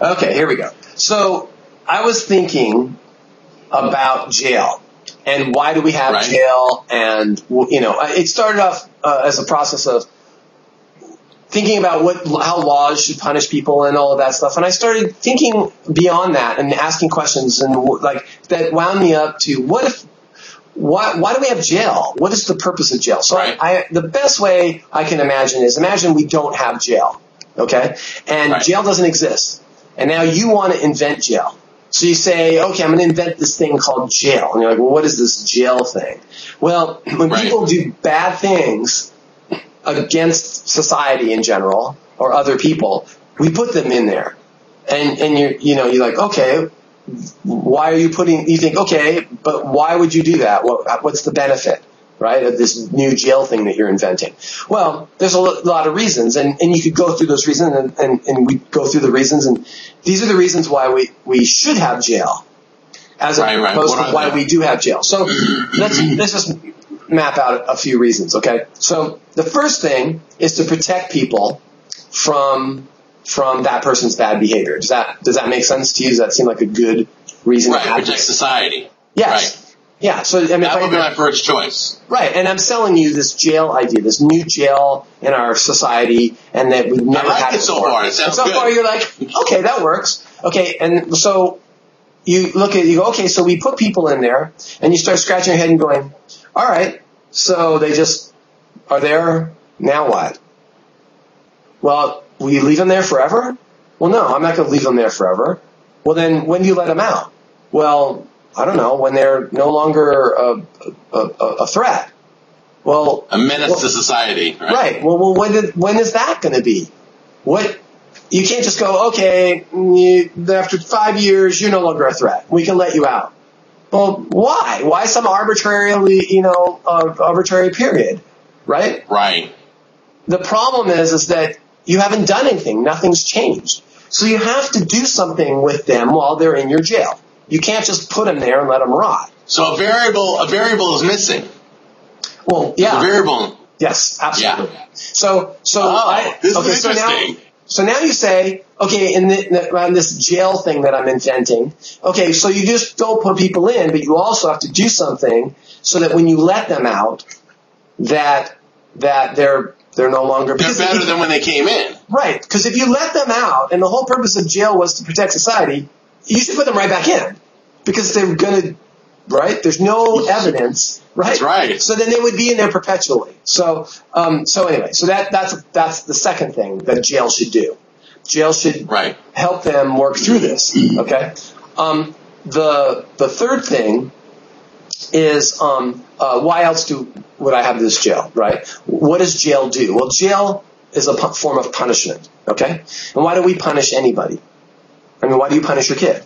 Okay, here we go. So I was thinking about jail and why do we have jail? And, it started off as a process of thinking about how laws should punish people and all of that stuff. And I started thinking beyond that and asking questions and that wound me up to why do we have jail? What is the purpose of jail? So the best way I can imagine we don't have jail. Okay. And jail doesn't exist. And now you want to invent jail. So you say, okay, I'm going to invent this thing called jail. And you're like, well, what is this jail thing? Well, when people do bad things against society in general or other people, we put them in there. And you're like, okay, why are you you think, okay, but why would you do that? What's the benefit, right, of this new jail thing that you're inventing? Well, there's a lot of reasons, and you could go through those reasons, and we go through the reasons, and these are the reasons why we should have jail, as opposed to why we do have jail. So let's just map out a few reasons, okay? So the first thing is to protect people from that person's bad behavior. Does that make sense to you? Does that seem like a good reason to have protect society. Yes. Right. Yeah. So that would be my first choice. Right. And I'm selling you this jail idea, this new jail in our society, and that we've never had it so far. It sounds good. So far you're like, okay, that works. Okay, and so you go, okay, so we put people in there, and you start scratching your head and going, all right, so they just are there, now what? Well, will you leave them there forever? Well, no, I'm not going to leave them there forever. Well, then when do you let them out? Well, I don't know, when they're no longer a threat. Well, a menace to society. Right. Well, when is that going to be? You can't just go, okay, after 5 years, you're no longer a threat. We can let you out. Well, why? Why some arbitrary period, right? Right. The problem is that you haven't done anything. Nothing's changed. So you have to do something with them while they're in your jail. You can't just put them there and let them rot. So a variable is missing. Well, yeah. The variable. Yes, absolutely. Yeah. So now you say, okay, around this jail thing that I'm inventing, okay, so you just don't put people in, but you also have to do something so that when you let them out, that they're no longer... They're better than when they came in. Right, because if you let them out, and the whole purpose of jail was to protect society, you should put them right back in, because they're going to... Right? There's no evidence, right? That's right. So then they would be in there perpetually. So anyway, so that's the second thing that jail should do. Jail should help them work through this. Okay. The third thing is why else would I have this jail? Right? What does jail do? Well, jail is a form of punishment. Okay. And why do we punish anybody? I mean, why do you punish your kid?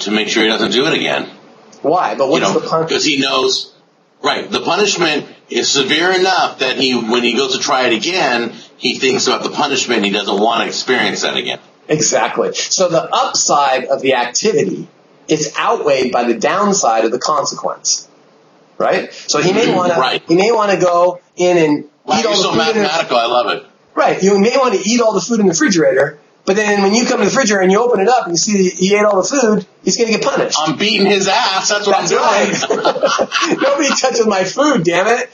To make sure he doesn't do it again. Why? But what's the punishment? Because he knows, the punishment is severe enough that when he goes to try it again, he thinks about the punishment and he doesn't want to experience that again. Exactly. So the upside of the activity is outweighed by the downside of the consequence. Right? So he may want to go in and eat all the food. You're so mathematical, I love it. Right. You may want to eat all the food in the refrigerator. But then when you come to the refrigerator and you open it up and you see he ate all the food, he's going to get punished. I'm beating his ass. That's what I'm doing. Right. Nobody touches my food, damn it.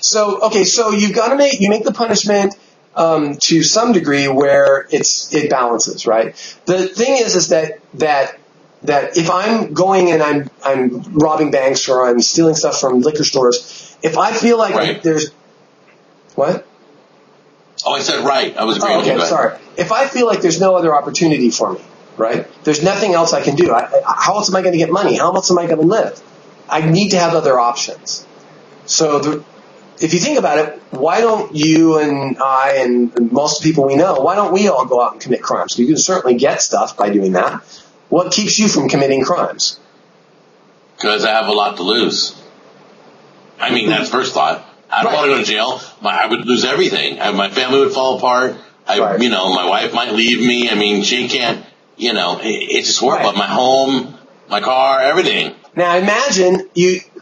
So you make the punishment to some degree where it balances, right? The thing is that if I'm going and I'm robbing banks or I'm stealing stuff from liquor stores, if I feel like there's what? Oh, I said right. I was agreeing with you. Okay, sorry. If I feel like there's no other opportunity for me, right? There's nothing else I can do. How else am I going to get money? How else am I going to live? I need to have other options. So if you think about it, why don't you and I and most people we know, why don't we all go out and commit crimes? You can certainly get stuff by doing that. What keeps you from committing crimes? Because I have a lot to lose. I mean, that's first thought. I don't want to go to jail. I would lose everything. My family would fall apart. My wife might leave me. I mean, she can't, it's just horrible. My home, my car, everything. Now imagine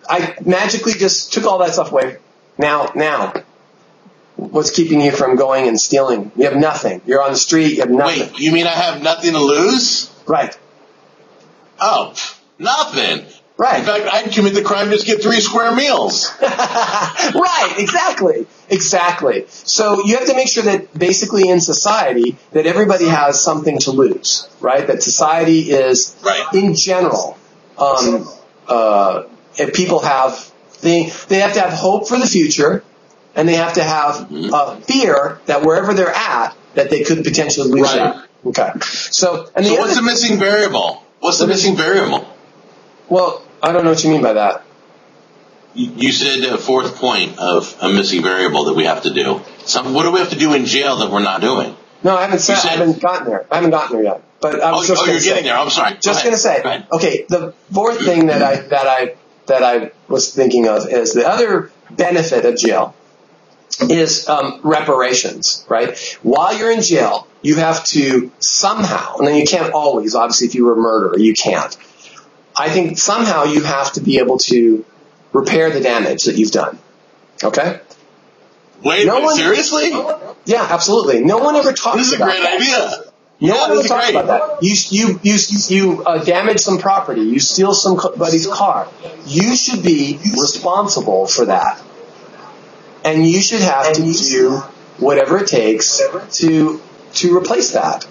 I magically just took all that stuff away. Now, What's keeping you from going and stealing? You have nothing. You're on the street. You have nothing. Wait, you mean I have nothing to lose? Right. Oh, nothing. Right. In fact, I'd commit the crime, just get 3 square meals. Right, exactly. So you have to make sure that basically in society that everybody has something to lose, right? That society is, in general, if people have, they have to have hope for the future, and they have to have fear that wherever they're at, that they could potentially lose it. Okay. So what's the missing variable? What's the missing variable? Well, I don't know what you mean by that. You said a fourth point of a missing variable that we have to do. What do we have to do in jail that we're not doing? No, I haven't gotten there. I haven't gotten there yet. But I was just you're getting there. I'm sorry. Just going to say. Okay, the fourth thing that I was thinking of is the other benefit of jail is reparations, right? While you're in jail, you have to somehow, and then you can't always, obviously if you were a murderer, you can't. I think somehow you have to be able to repair the damage that you've done. Okay? Wait, seriously? Yeah, absolutely. No one ever talks about that. This is a great idea. No one ever talks about that. You damage some property. You steal somebody's car. You should be responsible for that. And you should have to do whatever it takes to replace that.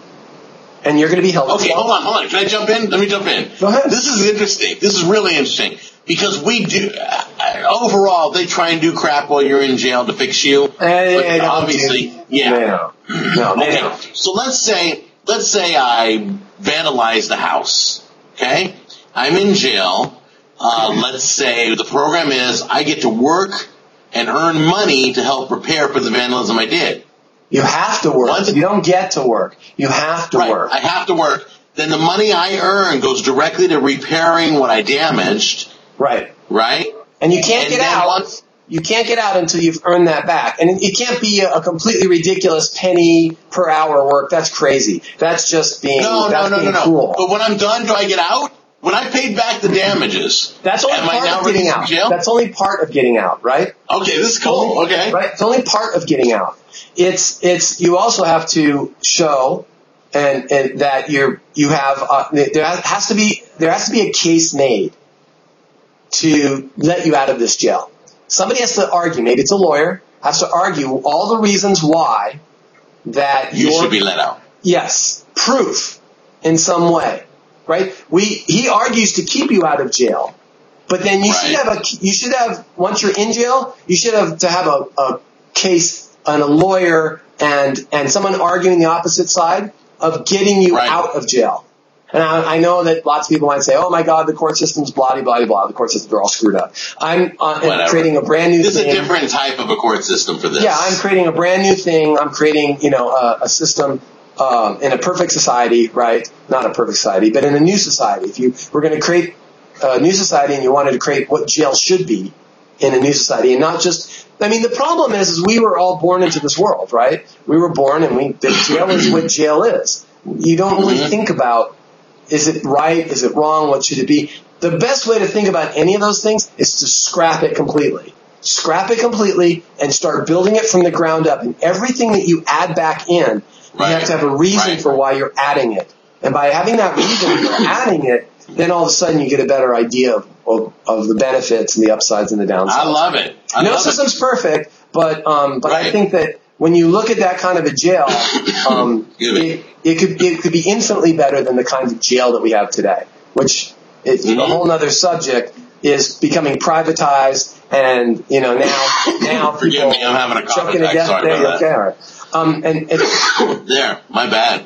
And you're going to be held. Okay, hold on. Can I jump in? Let me jump in. Go ahead. This is interesting. This is really interesting. Because we do, overall, they try and do crap while you're in jail to fix you. But obviously, No, okay. So let's say I vandalize the house. Okay? I'm in jail. Let's say the program is I get to work and earn money to help prepare for the vandalism I did. You have to work. You don't get to work. You have to work. I have to work. Then the money I earn goes directly to repairing what I damaged. Right. Right? And you can't get out. You can't get out until you've earned that back. And it can't be a completely ridiculous penny per hour work. That's crazy. That's just being cool. But when I'm done, do I get out? When I paid back the damages, that's only part of getting out. That's only part of getting out, right? Okay, this is cool. Okay. Right? It's only part of getting out. It's you also have to show and that you have there has to be a case made to let you out of this jail. Somebody has to argue, maybe it's a lawyer, has to argue all the reasons why that you should be let out. Yes, proof in some way, right? He argues to keep you out of jail, but then you should have once you're in jail, you should have a case and a lawyer and someone arguing the opposite side of getting you out of jail. And I know that lots of people might say, oh my God, the court system's blah, blah, blah. The court systems are all screwed up. I'm creating a brand new thing. There's a different type of a court system for this. Yeah, I'm creating a brand new thing. I'm creating, a system, in a perfect society, right? Not a perfect society, but in a new society. If we're going to create a new society and you wanted to create what jail should be in a new society and not just, the problem is we were all born into this world, right? We were born and jail is what jail is. You don't really think about, is it right? Is it wrong? What should it be? The best way to think about any of those things is to scrap it completely. Scrap it completely and start building it from the ground up. And everything that you add back in, you have to have a reason for why you're adding it. And by having that reason for adding it, then all of a sudden you get a better idea of the benefits and the upsides and the downsides. I love it. No system's perfect, but I think that when you look at that kind of a jail, it could be infinitely better than the kind of jail that we have today, which is a whole other subject, is becoming privatized and, now forgive me, I'm having a cough attack. Sorry about that. There, my bad.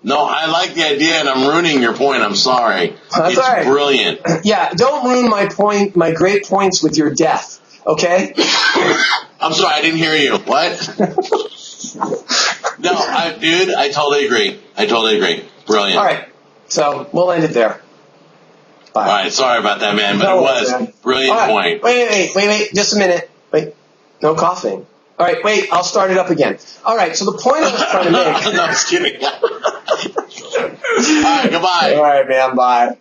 No, I like the idea and I'm ruining your point. I'm sorry. That's it's all right. Brilliant. Yeah, don't ruin my great points with your death, okay? I'm sorry, I didn't hear you. What? No, I totally agree. Brilliant. All right, so we'll end it there. Bye. All right, sorry about that, man, but it was brilliant point. Wait, just a minute. Wait, no coughing. All right, wait, I'll start it up again. All right, so the point I was trying to make. No, I'm just kidding. All right, goodbye. All right, man, bye.